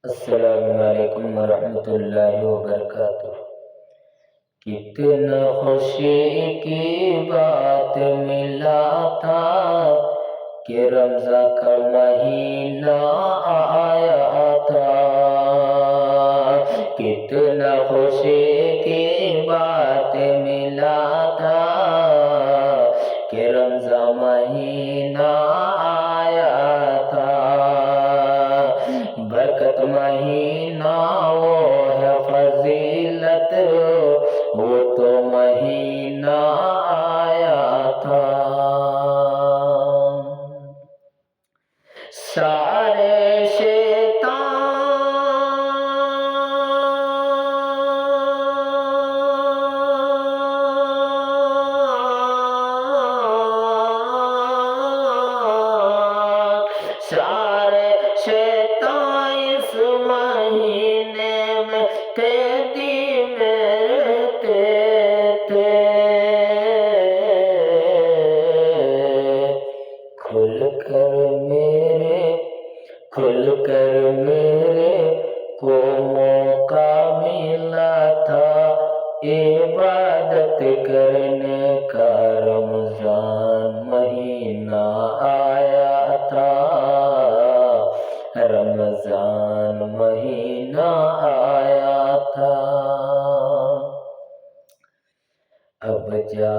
السلام علیکم ورحمۃ اللہ وبرکاتہ۔ کتنا خوشی کی بات ملا تھا کہ رمضان کا مہینہ آیا تھا۔ کتنا خوشی کی بات ملا تھا کہ رمضان مہینہ آیا تھا۔ برکت مہینہ وہ ہے فضیلت وہ تو مہینہ آیا تھا۔ سارے شیطان اس مہینے میں قیدی میں رہتے تھے۔ کھل کر میرے کو موقع ملا تھا عبادت کرنے کا۔ رمضان مہینہ آیا تھا، رمضان مہینہ آیا تھا۔ اب جا